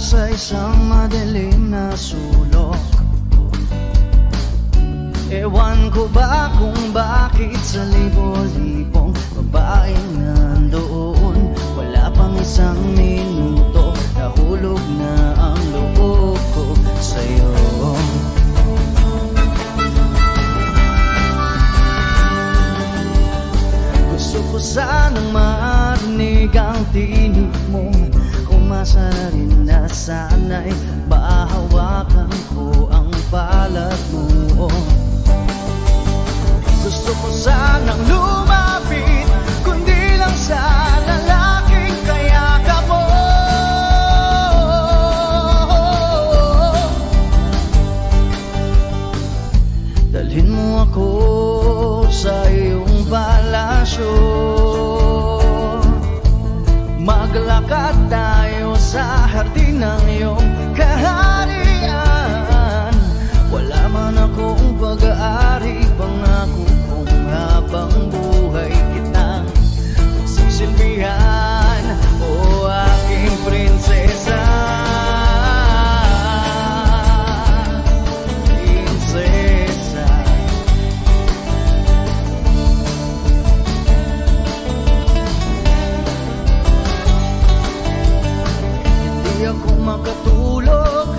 sa isang madilim na sulok. Ewan ko ba kung bakit sa libo-libong babaeng nandoon, wala pang isang minuto, nahulog na ang loob ko sa'yo. Gusto ko sanang marinig ang tinig mo, umasa rin na sana'y mahawakan ko ang balat mo. Gusto ko sanang lumapit, kundi lang sa lalaking kayakap mo. Dalhin mo ako sa iyong palasyo, maglakad tayo sa hardin ng iyong kaharian. Wala man akong pag-aari, pangako kong habang buhay kitang magsisilbihan, o aking prinsesa. Prinsesa, hindi ako makatulog,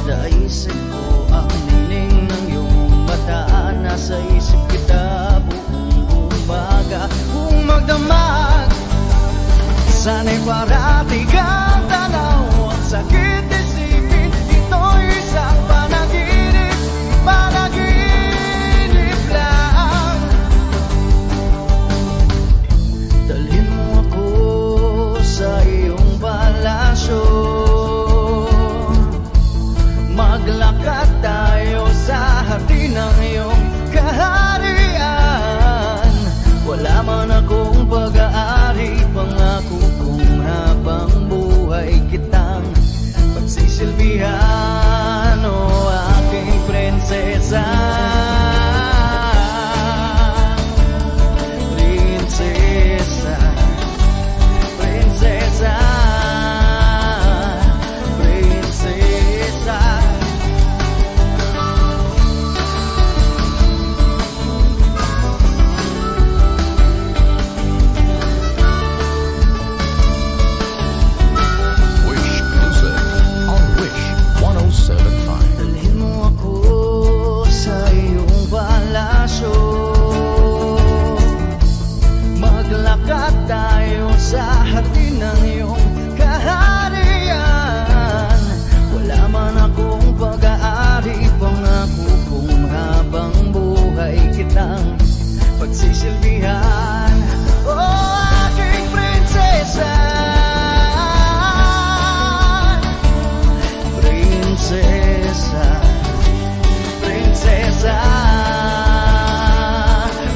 naisip ko ang nining ng iyong mata. Nasa isip kita buong umaga, kung magdamag sana'y parati kang tanaw. Ang sakit isipin, ito'y isang panaginip, panaginip lang. Dalhin mo ako sa iyong palasyo, maglakad tayo sa hardin ng iyong kaharian. Wala man akong pag-aari, pangako kong habang buhay kitang pagsisilbihan, o aking prinsesa. Prinsesa, prinsesa, prinsesa. Dalhin mo ako sa iyong palasyo, maglakad tayo sa hardin ng iyong kaharian. Wala man akong pag-aari, pangako kong habang buhay kitang pagsisilbihan, o aking prinsesa. Prinsesa, prinsesa,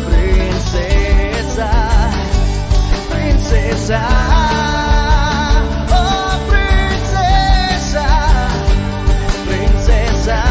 prinsesa, prinsesa, oh prinsesa, prinsesa.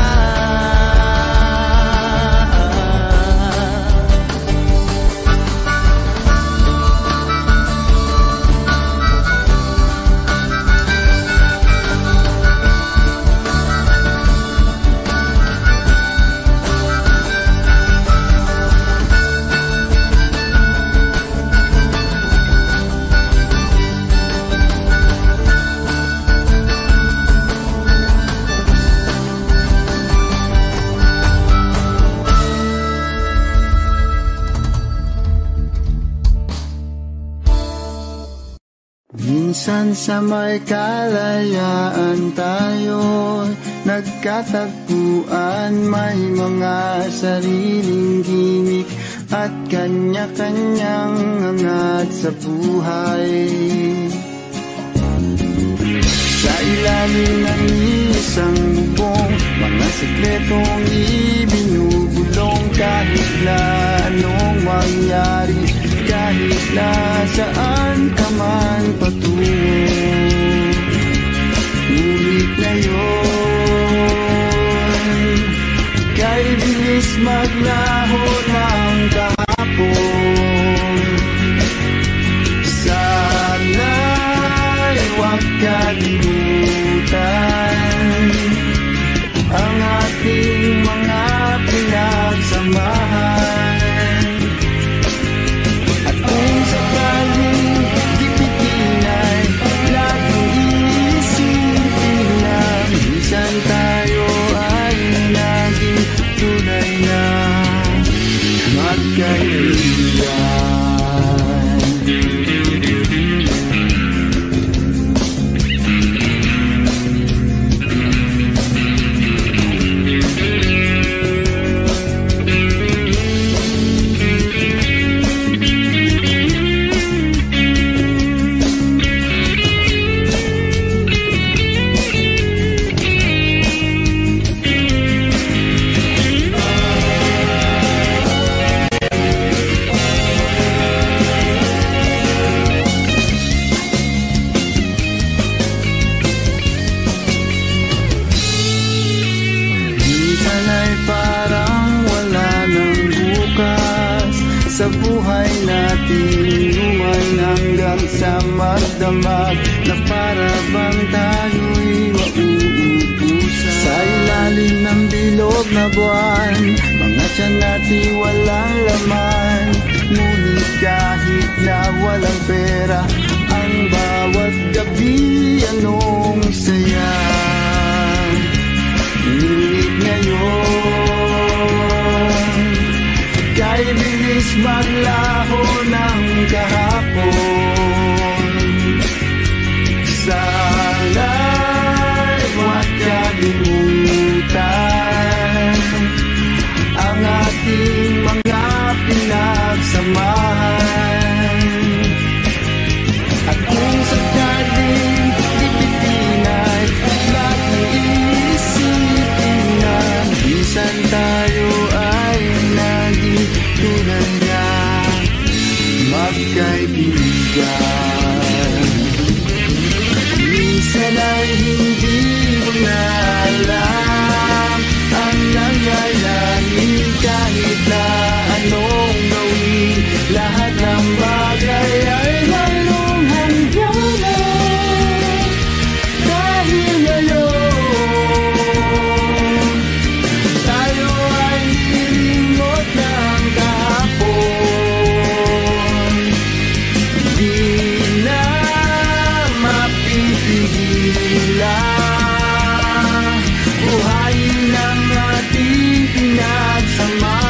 Minsan sa may kalayaan tayo nagkatagpuan, may mga sariling gimik at kanya-kanyang hangat sa buhay. Sa ilalim ng isang bubong, mga sekretong ibinubulong, kahit na anong mangyari, kahit na saan ka man patungo. Ngunit ngayon, kay bilis maglaho ng kahapon. Sana'y huwag kalimutan sa buhay natin, umay hanggang sa magdamag, na para bang tayo'y mauubusan. Sa ilalim ng bilog na buwan, mga tiyan natin walang laman, ngunit kahit na walang pera, ang bawat gabi anong saya. Ngunit ngayon, kay bilis maglaho ng kahapon. Sana'y huwag kalimutan ang ating mga pinagsamahan. At kung sakaling ipitin ay laging iisipin na minsan tayo ay naging tunay na magkaibigan. Minsan ay hindi mo na alam ang nangyayari, kahit na anong gawin, lahat ng bagay ay lalong hangganan. Dahil ngayon, tayo ay nilingot ng kahapon. Di na mapipigilan, buhayin ang ating pinagsamahan.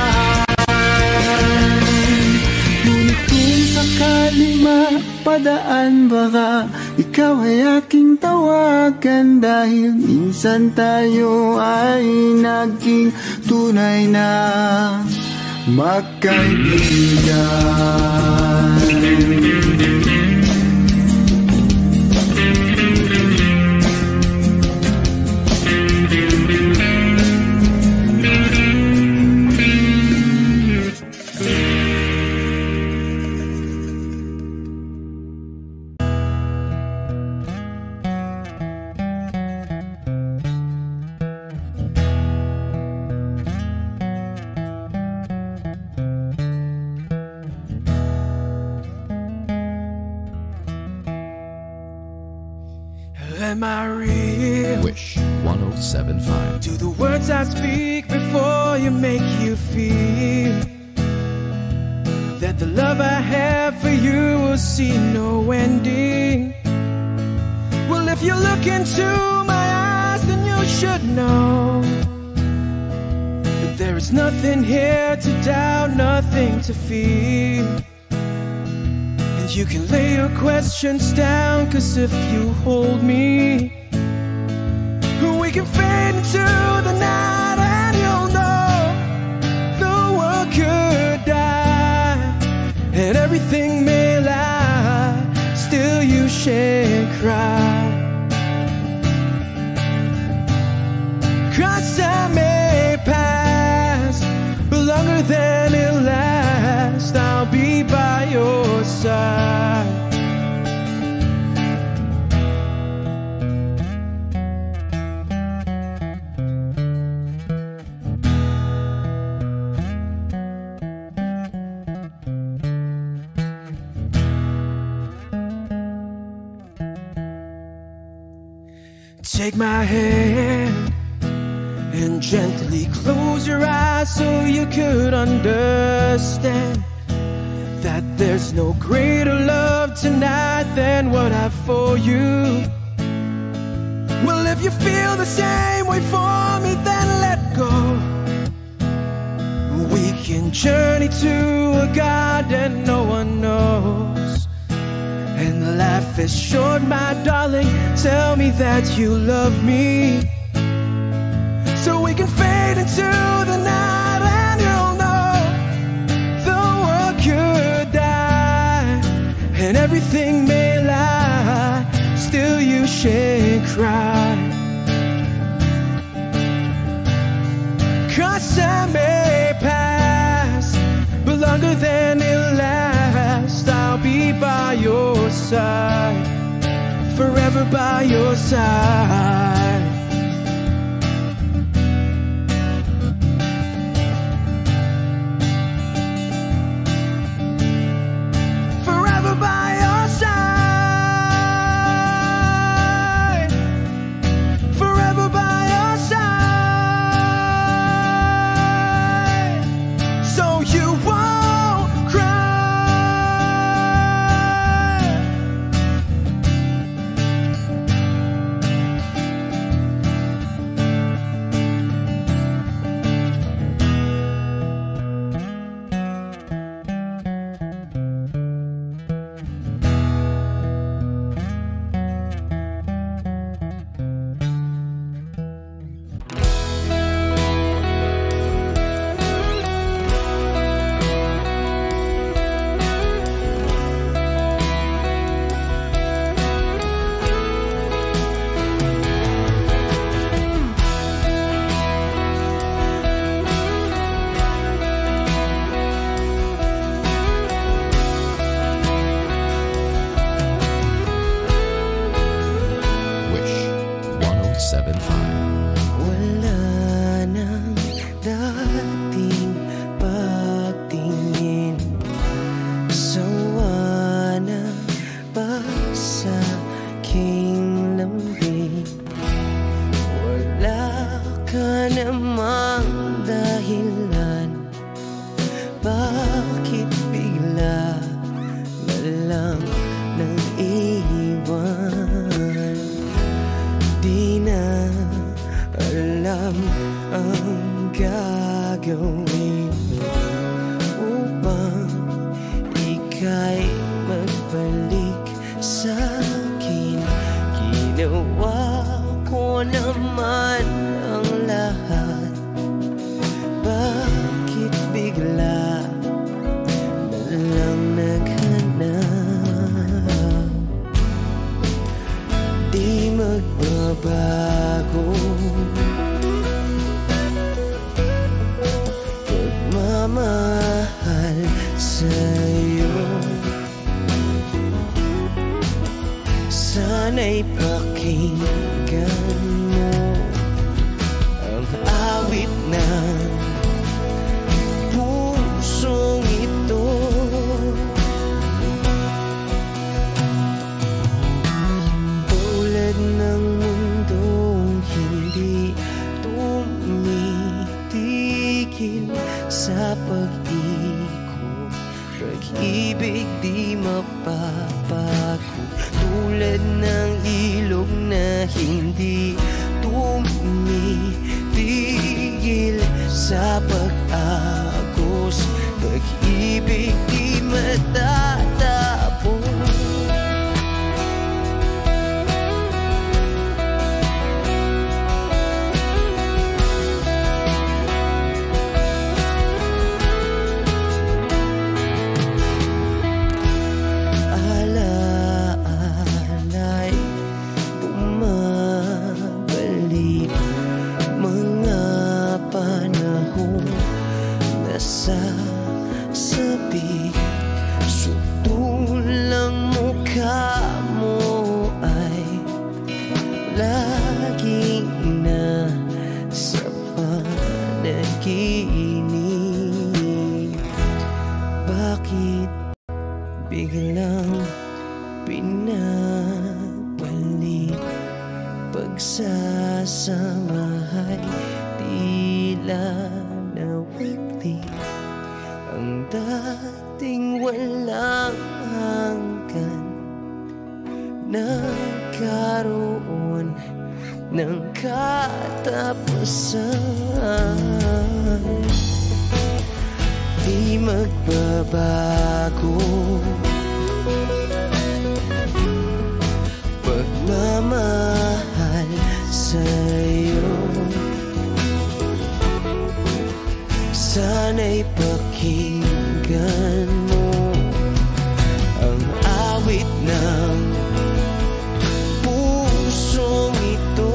Ngunit kung sakaling mapadaan, baka ikaw ay aking tawagan, dahil minsan tayo ay naging tunay na magkaibigan. Am I real? Wish 107.5. Do the words I speak before you make you feel that the love I have for you will see no ending? Well, if you look into my eyes, then you should know that there is nothing here to doubt, nothing to feel. You can lay your questions down, 'cause if you hold me, we can fade into the night, and you'll know the world could die and everything may lie, still you shan't cry. 'Cause time may pass, but longer than it'll last, I'll be by your side. Take my hand and gently close your eyes so you could understand that there's no greater love tonight than what I have for you. Well, if you feel the same way for me, then let go. We can journey to a garden no one knows. And life is short, my darling, tell me that you love me, so we can fade into the night, and you'll know the world could die and everything may lie, still you shan't cry. 'Cause time may pass, but longer than it'll last, I'll be by your side, forever by your side. bang gagawin mo upang ika'y magbalik sa'kin? Ginawa ko naman ang lahat, bakit bigla na lang naghanap? Di magbabago pagmamahal sa'yo. Sana'y pakinggan mo ang awit ng pusong ito. Tulad ng mundong hindi tumitigil sa pag-ikot, pag-ibig di mapapago. Tulad ng ilog na hindi tumitigil sa pag-agos, pag-ibig di matatapos. Sabi, sutulang mukha mo ay laging na sa panaginip. Bakit biglang pinabalik? Pagsasamahay tila nawagli, ang dating walang hanggan nagkaroon ng katapusan. Di magbabago pagmamahal sa'yo. Sana'y pakinggan mo ang awit ng pusong ito.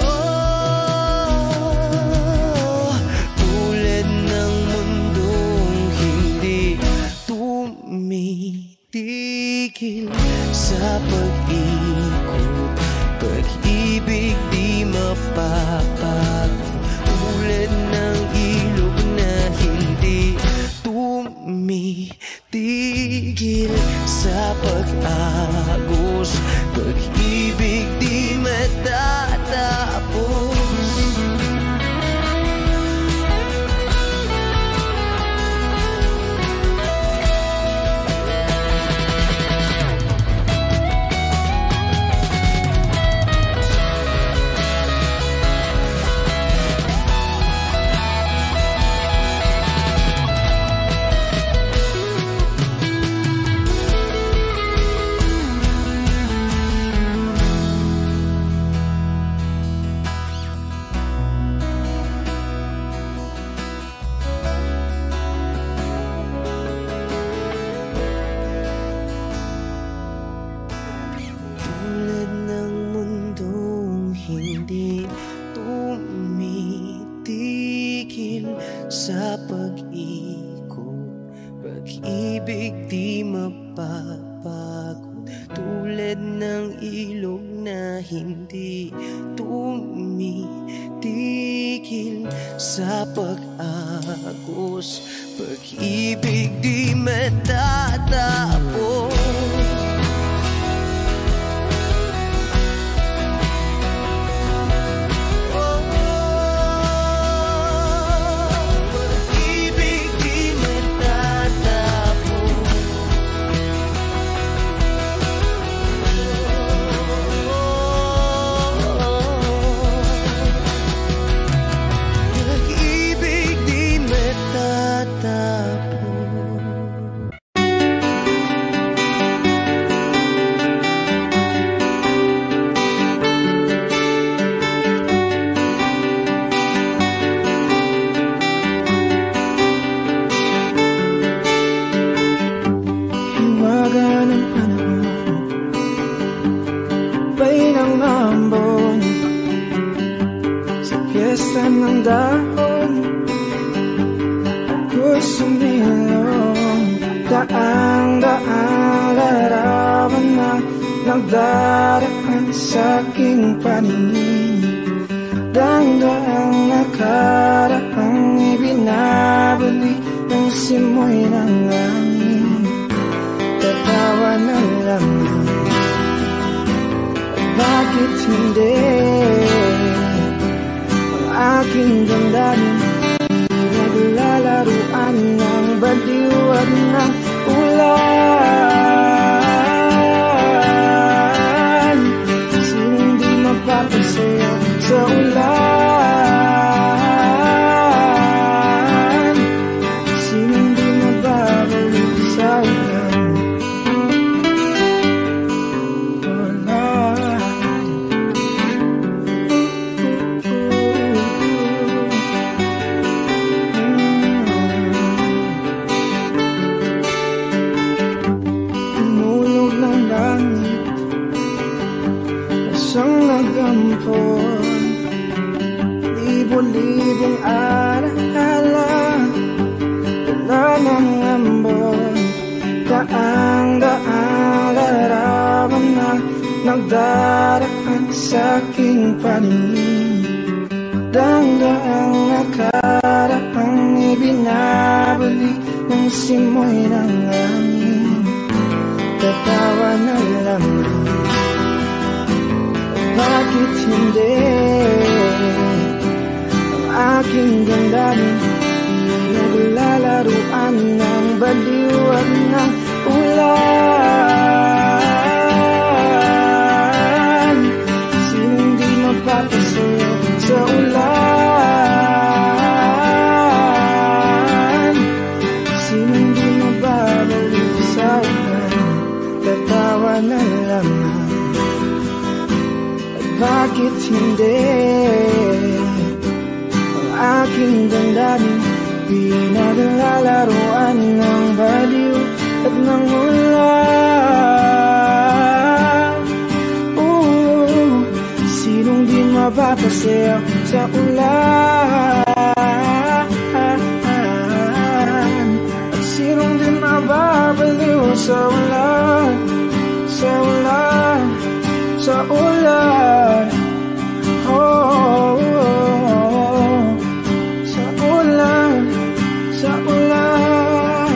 Oh, tulad ng mundong hindi tumitigil sa pag-ikot, pag-ibig di mapapago. Tulad ng ilog na hindi tumitigil sa pag-agos, pag-ibig di matatapos. Sa pag-ikot, pag-ibig di mapapagod. Tulad ng ilog na hindi tumitigil sa pag-agos, pag-ibig di matatapos. Bay ng ambon sa piyesta ng dahon, ako'y sumilong. Daang-daang larawan na nagdaraan sa aking paningin. Daang-daang nakaraang ibinabalik ng simoy ng langit. Tatawa na lamang, bakit hindi ang aking damdamin naglalaruan ng baliw at ng ulan? Sinong di mapapasayo sa ulan? Sinong di mababalik sa ulan? Libo-libong alaala, dala ng ambon. Daang-daang larawan na nagdaraan sa aking paningin. Daang-daang nakaraang ibinabalik ng simoy ng langit. Tatawa na lamang, bakit hindi ang aking damdamin naglalaruan ng baliw at ng ulan? Sinong di mapapasayo sa ulan? Sinong di mababalik sa ulan? Tatawa na lamang, bakit hindi ang aking damdamin pinaglalaruan ng baliw at ng ulan? Sinong di mapapasayo sa ulan? At sinong di mababaliw sa ulan? Sa ulan, sa ulan, oh, sa ulan, sa ulan,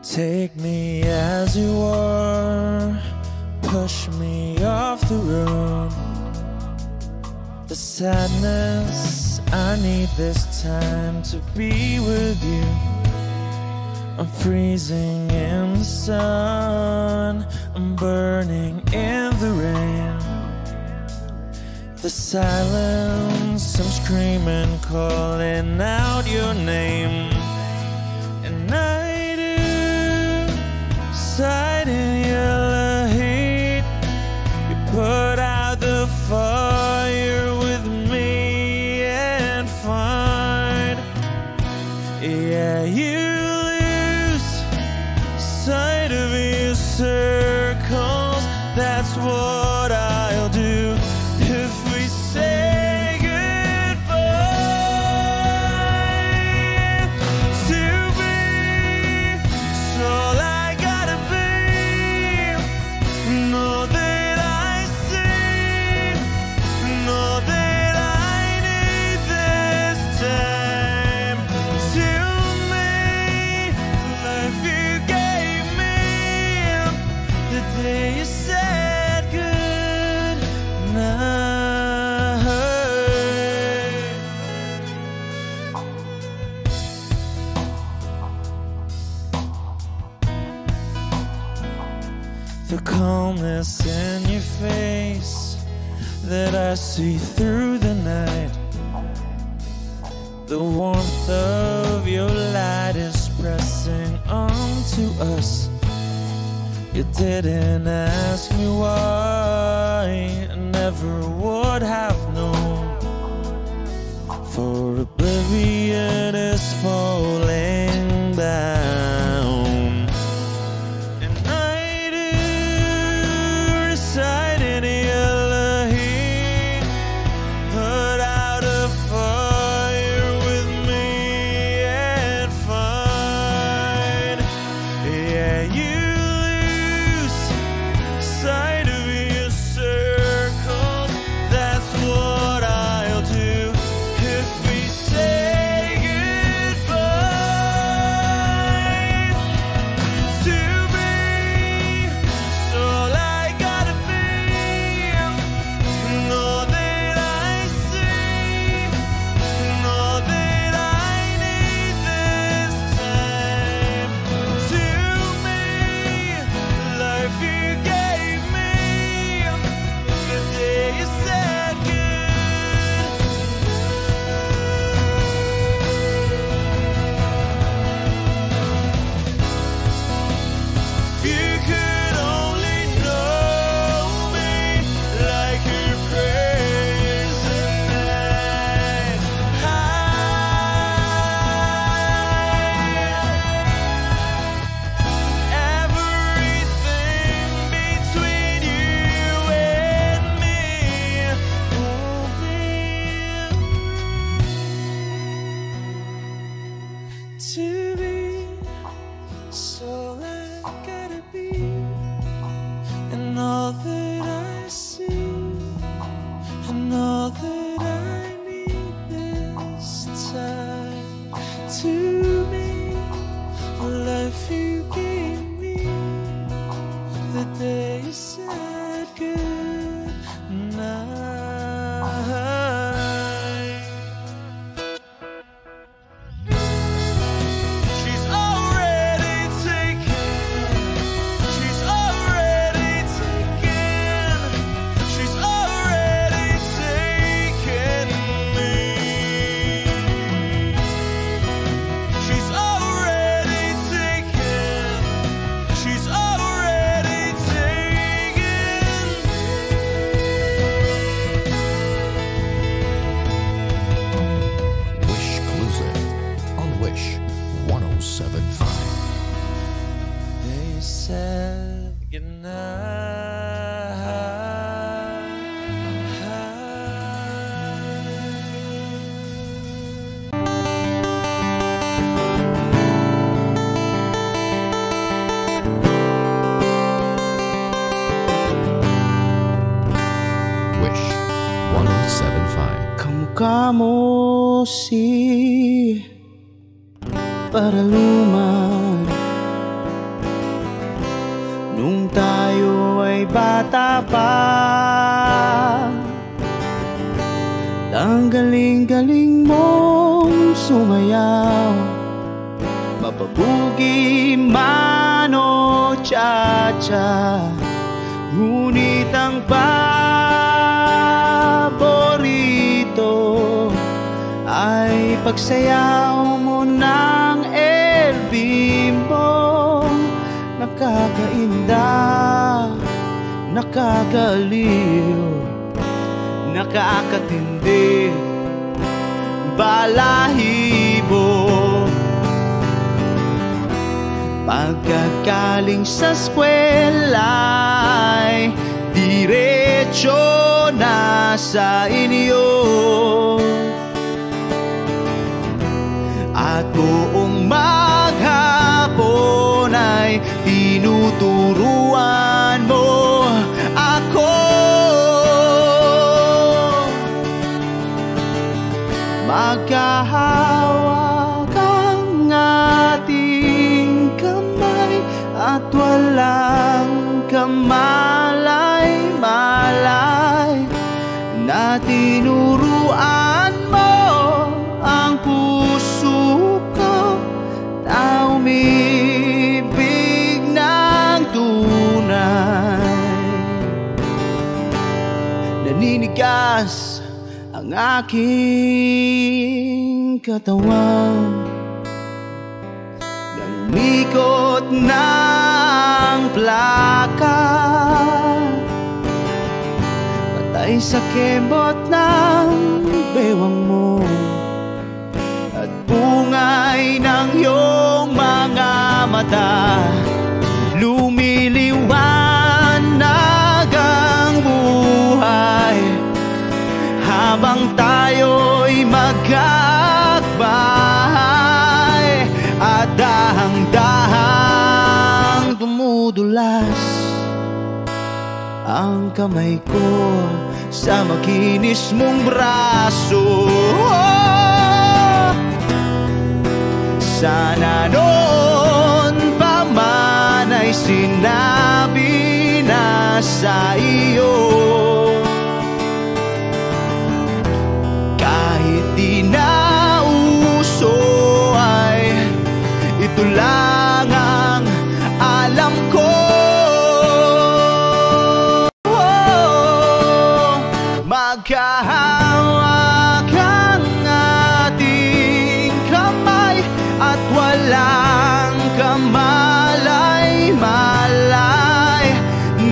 Take me as you are, push me off the road. The sadness, I need this time to be with you. I'm freezing in the sun, I'm burning in the rain. The silence, I'm screaming, calling out your name. And I do sight in your heat. You put out the fire with me and find, yeah, you lose sight of your circles. That's what I'll do if we say goodbye. To be, it's all I gotta be. Know that I see, know that I need this time. To me, life you gave me the day you said good night. The calmness in your face that I see through the night. The warmth of your light is pressing onto us. You didn't ask me why, I never would have known. For oblivion is falling down, and I do reside in Elohim, put out a fire with me and find, yeah, you lose sight of your circles. That's what I'll do if we say goodbye. To me, it's all I gotta be, and all that I see, and all that I need this time. To me, life you gave me, the day you said if you could only know me like your prayers at night. Everything between you and me won't be to be. So I gotta be, and all that I see, and all that I need this time. To me, life you gave me, the day you said good night. She's already taken. She's already taken. She's already taken me. She's already taken. She's already taken Wish Exclusive on Wish 1075. They said Wish 1075. Kamukha mo si Paraluman nung tayo ay bata pa. Ang galing-galing mong sumayaw, mapabugi man o cha-cha. Ngunit ang paborito ay pagsayaw mo ng El Bimbo. Nakakainda, nakakaliw, nakakatindi, balahibo. Pagkagaling sa eskwela'y diretso na sa inyo, at buong maghapon ay tinuturuan mo ako. Magkahawak ang ating kamay at walang kamalay-malay, na tinuruan mo ang puso ko na umibig ng tunay. Naninigas ang aking katawan, namikot ng plaka, patay sa kembot ng bewang mo at bungay ng iyong mga mata. Lumiliwanag ang buhay habang tayo'y magkakbahay, at dahang-dahang dumudulas ang kamay ko sa makinis mong braso. Sana noon pa man ay sinabi na sa iyo, kahit di na uso ay ito lang ang alam ko. Magkahawak ang ating kamay at walang kamalay-malay,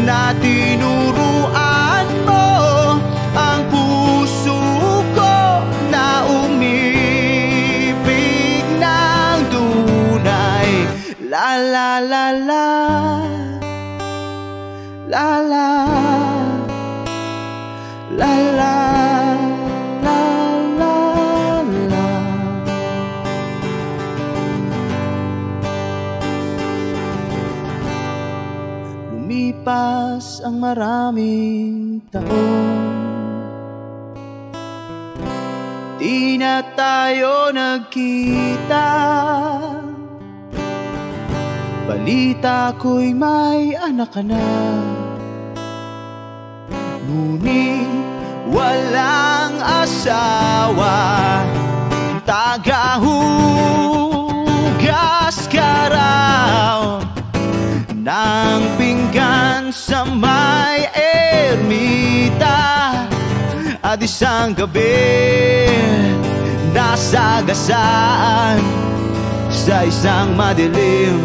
na tinuruan mo ang puso ko na umibig ng tunay. La la la la, la la, la la, la la, la. Lumipas ang maraming taon, di na tayo nagkita. Balita ko'y may anak ka na, ngunit walang asawa. Tagahugas ka raw ng pinggan sa may ermita, at isang gabi nasagasaan sa isang madilim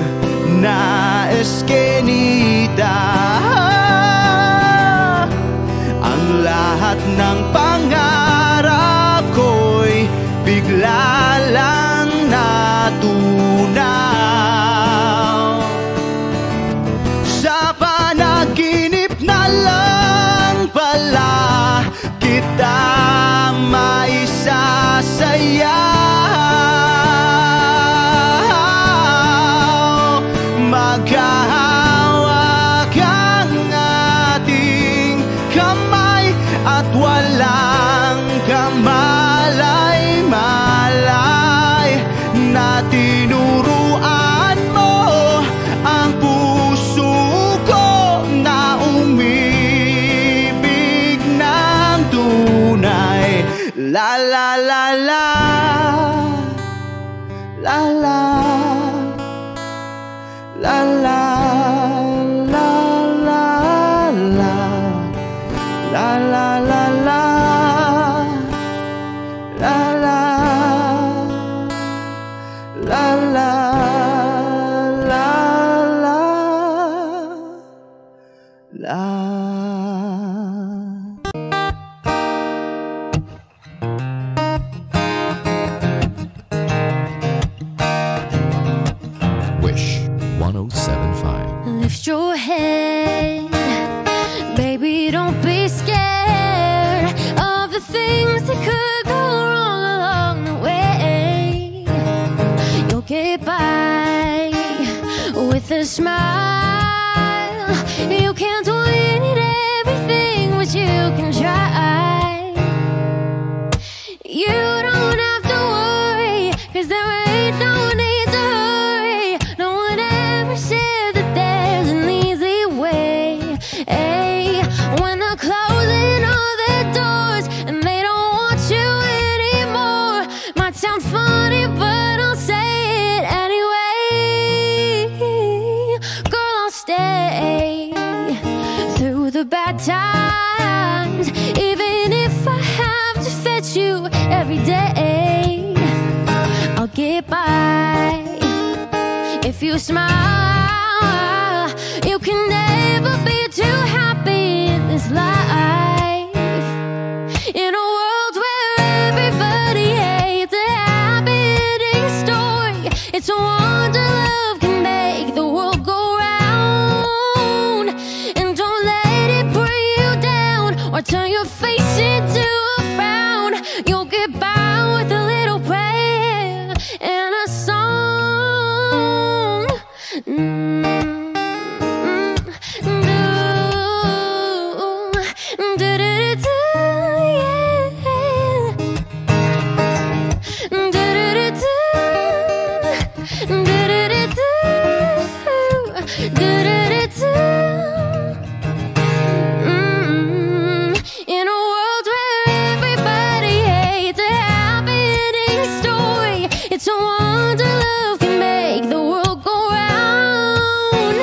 na eskenita. Ang lahat ng pangarap ko'y bigla lang natunaw. Sa panaginip na lang pala kita maisasayaw. Magkahawak ang ating kamay at walang kamalay-malay, na tinuruan mo ang puso ko na umibig ng tunay. La la la la, la la, la la, la la, la la, la la, la la, la, la la, la la. Wish 107.5. Lift your head, baby, don't be scared of the things that could go wrong along the way. You'll get by with a smile. You can't win at everything, but you can try. You don't have to worry, 'cause there ain't no need to hurry. No one ever said that there's an easy way. Hey, when they're closing all their doors and they don't want you anymore, might sound funny, but I'll say it anyway. Girl, I'll stay through the bad times, even if I have to fetch you every day. if you smile. You can never be too happy in this life. In a world where everybody hates a happy ending story, it's a wonder love can make the world go round. And don't let it bring you down or turn your face into a frown. You'll get by with a little prayer and a song. In a world where everybody hates a happy ending story, it's a wonder love can make the world go round.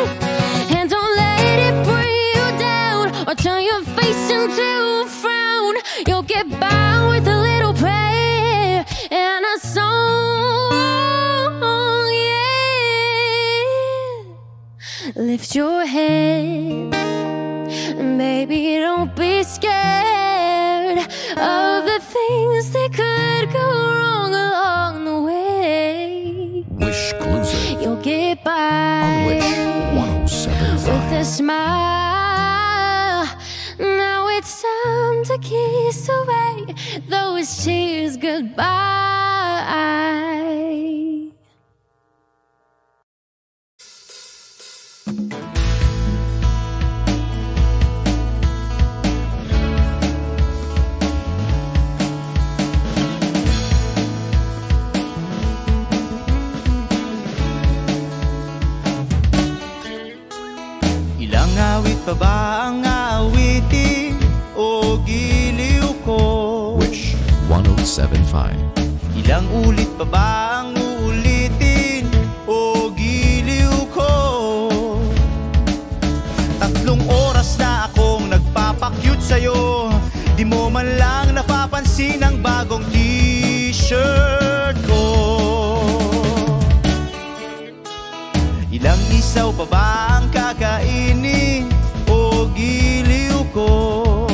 And don't let it bring you down or turn your face into a frown. You'll get by with a little prayer and a song, yeah. Lift your head, baby, don't be scared of the things that could go wrong along the way. Wish Exclusive You'll get on by Wish 107.5. with a smile. Now it's time to kiss away those tears goodbye. Ilang awit pa ba ang aawitin o giliw ko? Wish 107.5. Ilang ulit pa ba ang uulitin o giliw ko? 3 oras na akong nagpapakyut sa'yo, di mo man lang napapansin ang bagong t-shirt ko. Ilang isaw pa ba ang kakainin o giliw ko?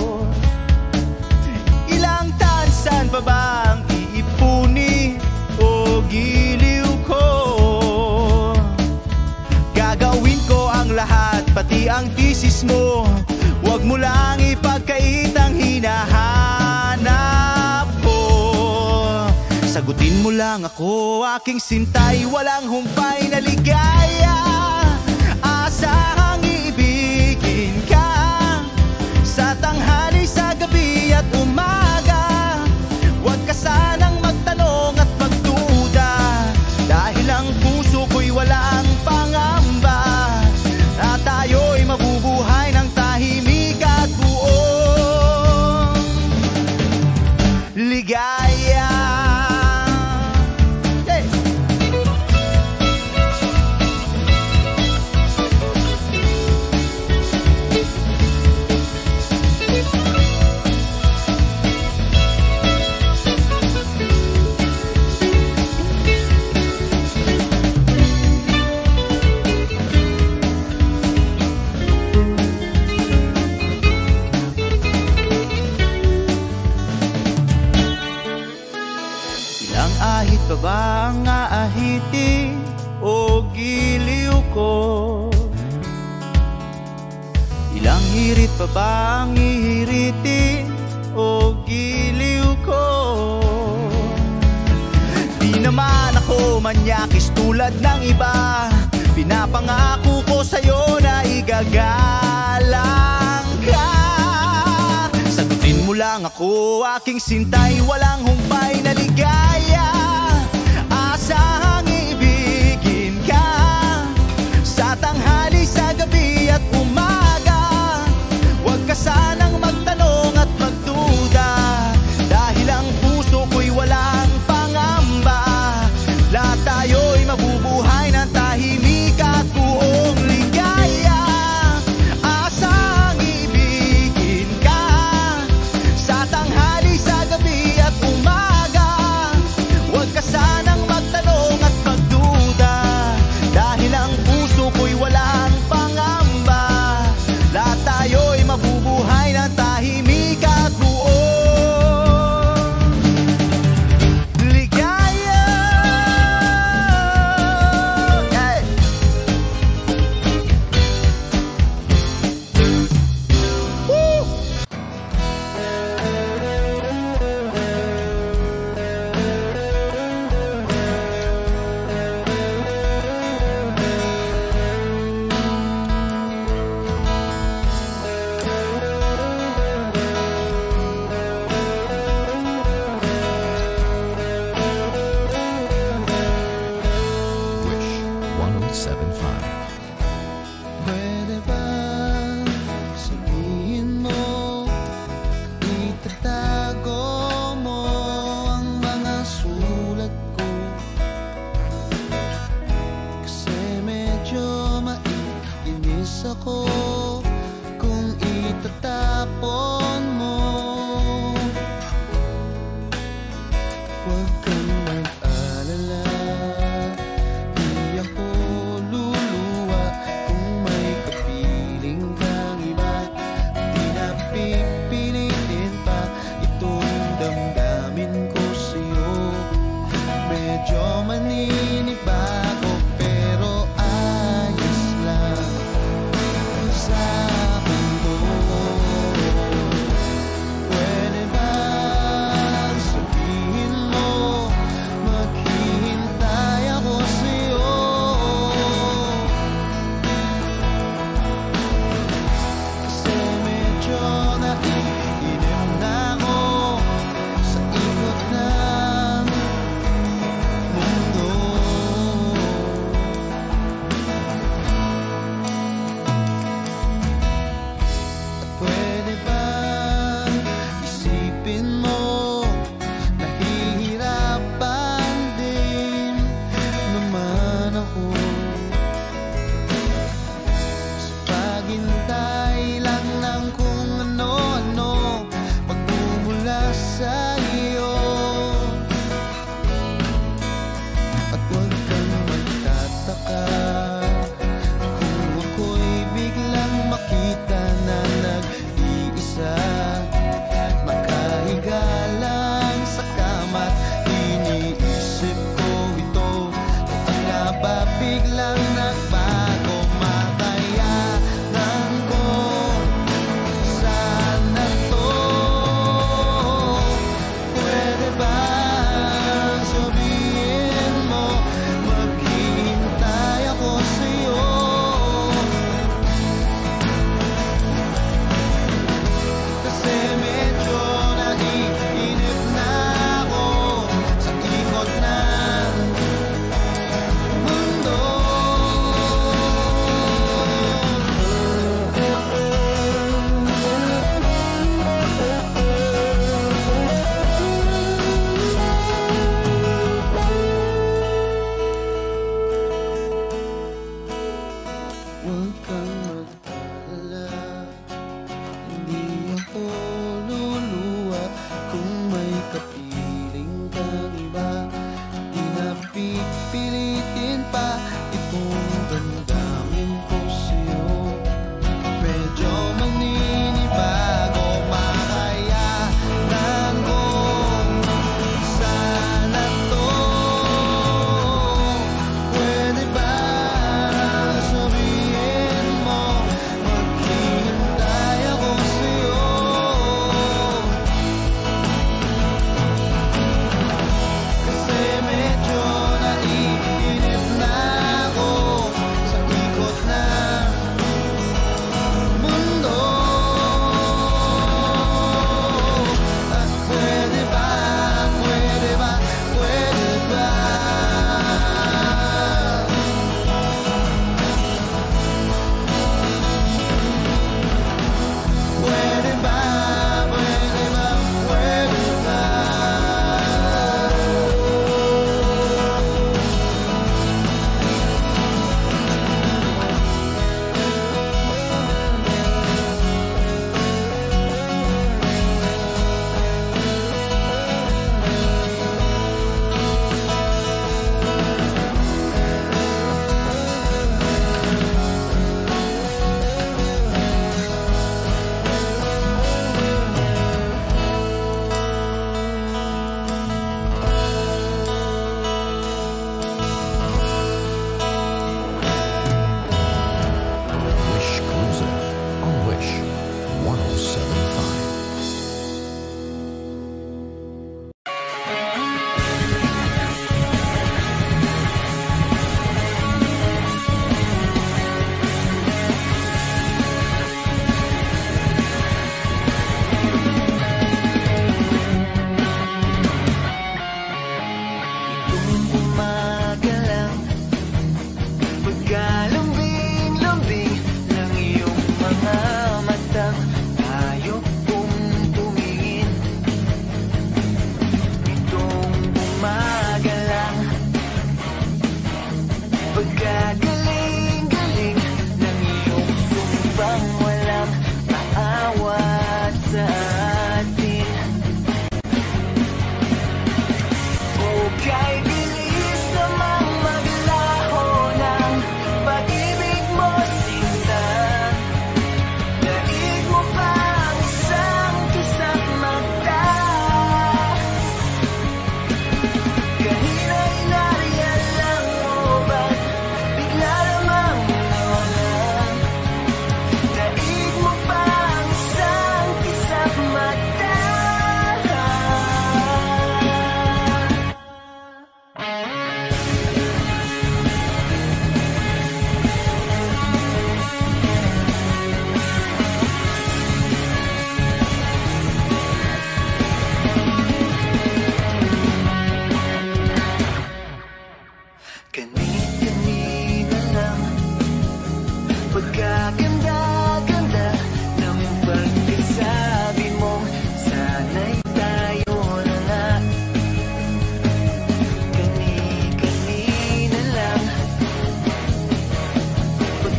Ilang tansan pa ba ang iipuni o giliw ko? Gagawin ko ang lahat, pati ang thesis mo. Huwag mo lang ipagkait ang hinahanap ko. Sagutin mo lang ako, aking sintay, walang humpay na ligaya. Asahang iibigin ka sa tanghali, sa gabi at umaga. Huwag ka sanang magtanong at magduda, dahil ang puso ko'y walang pangamba. At tayo'y mabubuhay ng tahimik at buong ligaya. Ahit pa ba ang aahitin o giliw ko? Ilang hirit pa ba ang ihiritin o giliw ko? Di naman ako manyakis tulad ng iba, pinapangako ko sa'yo na igagalang ka. Sagutin mo lang ako, aking sintay, walang humpay na ligaya. Asahang iibigin ka sa tanghali, sa gabi at umaga. Huwag ka sanang magtanong at magduda, dahil ang puso ko'y walang pangamba. Lahat tayo'y mabubuhay ng tahimik at buong ligaya. Asahang iibigin ka sa tanghali, sa gabi at umaga. Huwag 1075. Pwede ba sabihin mo, itatago mo ang mga sulat ko? Kasi medyo maiinis ako kung itatapon mo. Huwag kang mag-alala, di ako luluwa kung may kapiling kang iba. Di na pipilitin pa itong damdamin ko sa'yo. Medyo maninibago pero ayos lang sa akin to. Pwede ba sabihin mo, maghihintay ako sa'yo? Kasi medyo naiinim na ako sa ikot ng mundo. At pwede ba isipin mo, nahihirapan din naman ako sa paghintay lang ng kung ano-ano magmumula sa iyo. At huwag kang magtataka kung ako'y biglang makita na nag-iisa, makahiga lang sa kama't iniisip ko ito. Ang nga ba biglang nagbago, makayanan ko sana to. Pwede ba sabihin mo, maghihintay ako sa'yo? Kasi medyo naiinip na ako sa ikot ng mundo.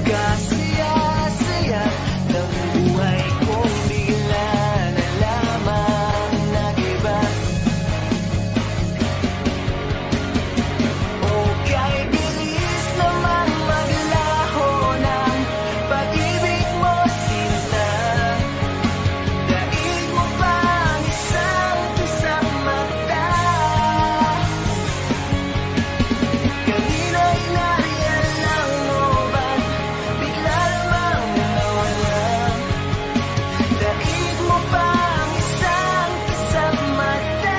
Pagkasaya-saya ng buhay kong bigla na lamang nag-iba. O kay bilis naman maglaho ng pag-ibig mo, sinta. Daig mo pang isang kisang mata. Kanina'y nariyan lang mo ba't bigla namang nawala? Daig mo pang isang kisang mata.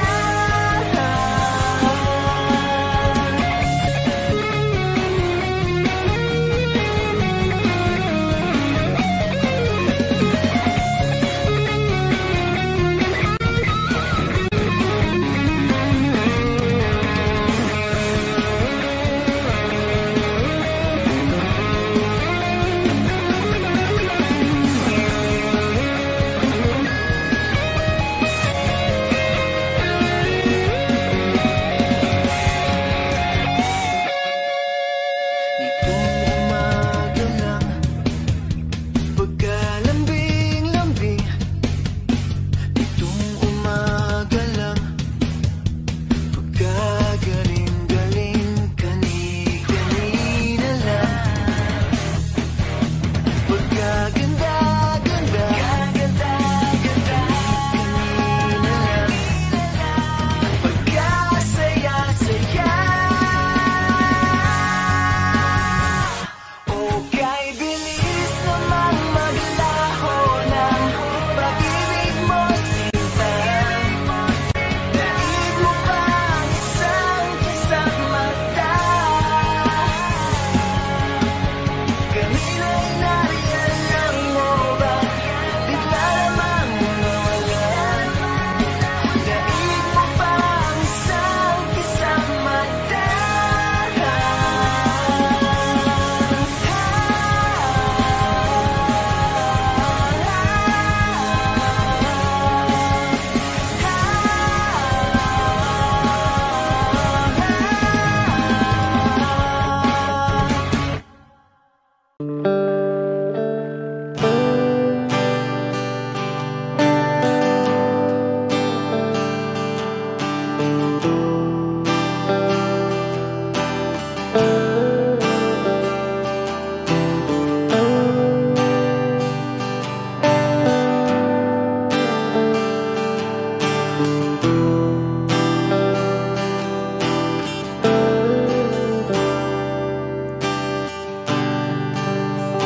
Nitong umaga lang, pagkalambing-lambing. Nitong umaga lang, pagkagaling-galing. Kani-kanina lang, pagkaganda-ganda. Kani-kanina lang, pagkasaya-saya. O kay bilis naman maglaho ng pag-ibig mo, sinta. Daig mo pang isang kisang mata. Kanina'y nariyan lang mo ba bigla namang nawala? Daig mo pang isang kisang mata.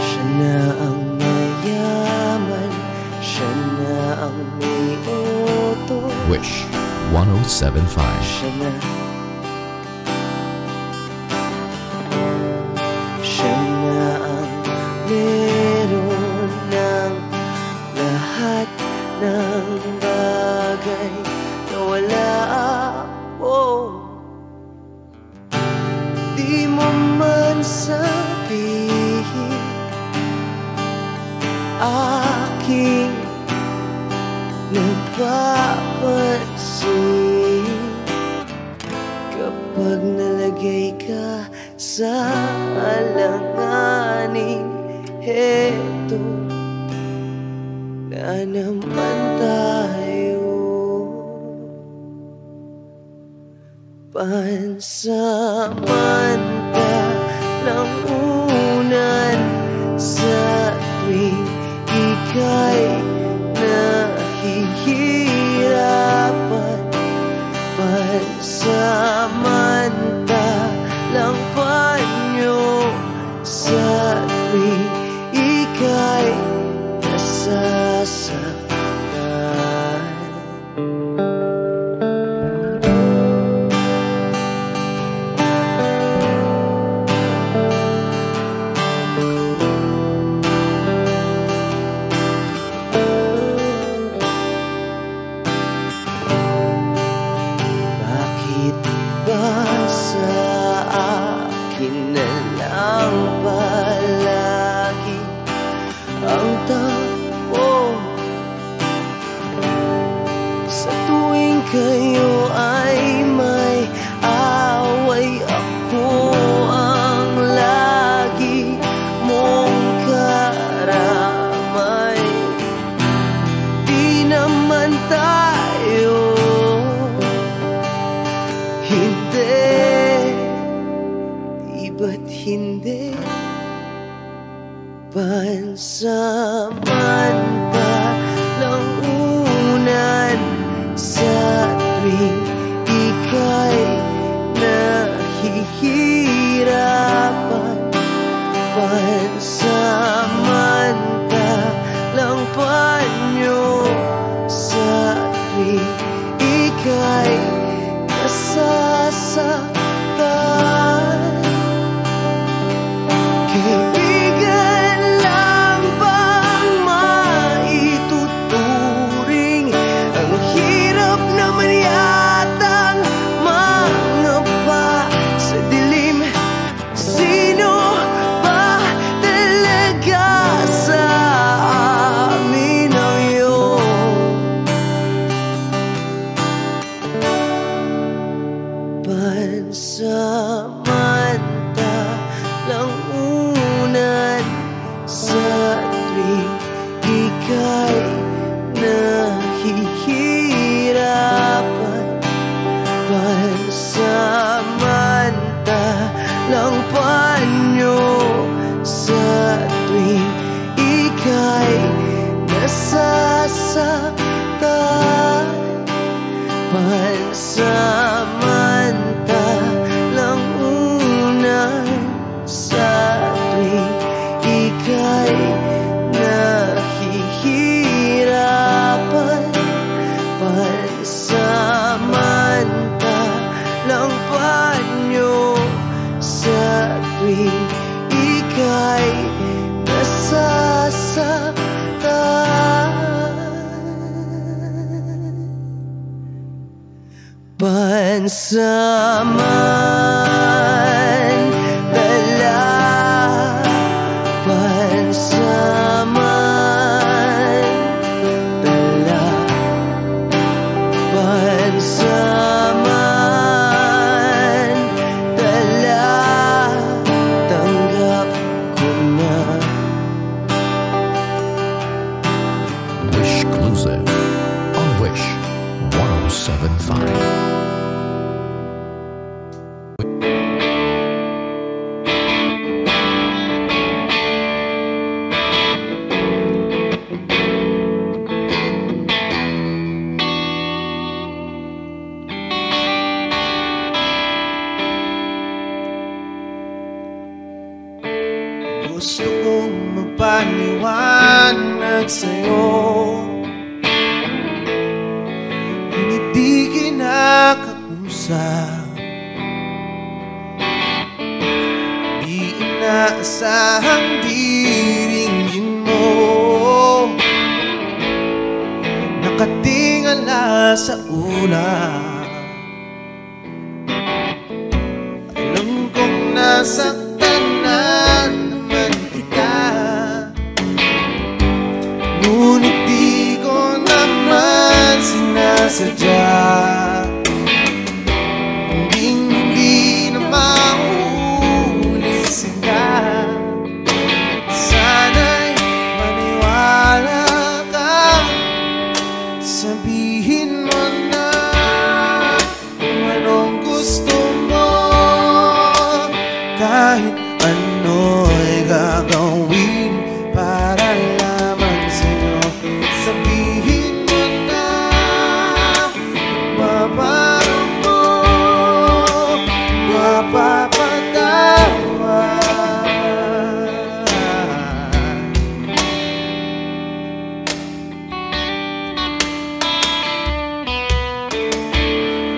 Siya na ang mayaman, siya na ang may utos. Wish 1075. Siya na. Siya na ang meron ng lahat ng bagay na wala ako. Di mo man sabihin aking napapansin kapag nalagay ka sa alanganin. Heto na naman tayo, pansamantalang unan sa tuwing ika'y nahihirapan. Pansamantalang panyo sa tuwing ika'y nasasaktan. Bakit hindi pansamantalang unan sa tuwing ika'y nahihirapan. Pansamantalang panyo sa tuwing ika'y nasasaktan. Kaibigan lang bang maituturing? Ang hirap naman yatang mangapa sa dilim. Sino ba talaga sa amin ang iyong pansamantalang unan sa tuwing ika'y nahihirapan? Pansamantalang panyo sa tuwing ika'y nasasaktan. Pansamantalang unan sa tuwing ika'y nahihirapan. Pansamantalang panyo sa tuwing ika'y nasasaktan. Pansamantala, pansamantala, pansamantala, tanggap ko na. Wishclusive on Wish 107.5. Gusto kong magpaliwanag sa'yo, hindi kinakausap, di inaasahang diringgin mo, nakatingala sa ulan. Alam kong nasaktan na naman kita, ngunit di ko naman sinasadya. Hindi na maulit sila. Sana'y maniwala ka, sabihin mo na kung anong gusto mo. Kahit ano'y gagawin para lamang sa'yo. Sabihin mo na mapaparang mo, mapapatawa.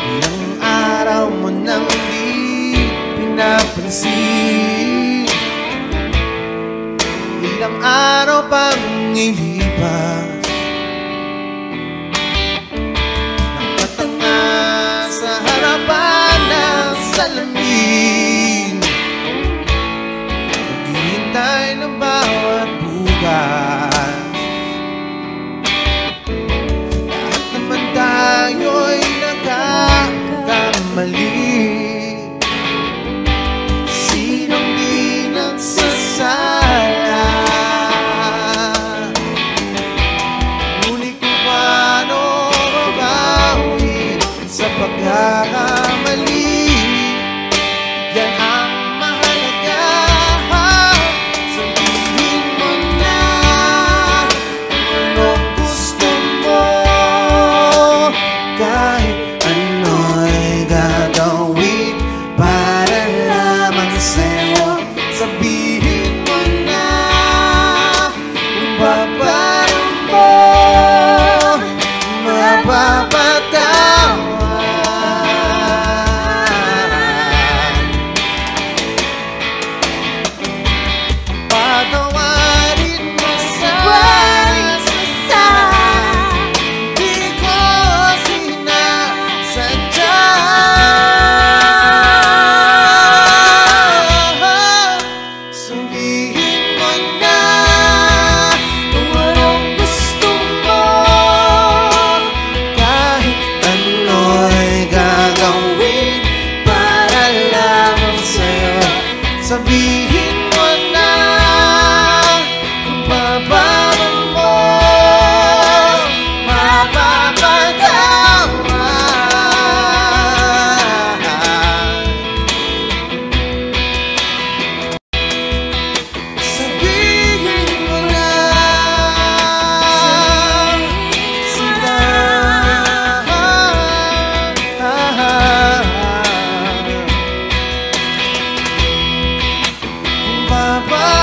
Ilang araw mo nang di pinapansin, ilang araw pang ilipas, nakatanga sa harapan ng salamin, naghihintay ng bawat bukas. Lahat naman tayo'y nagkakamali. Sinong di nagsasala? Ngunit kung paano mabawi sa pagkakamali, yan ang mahalaga. ba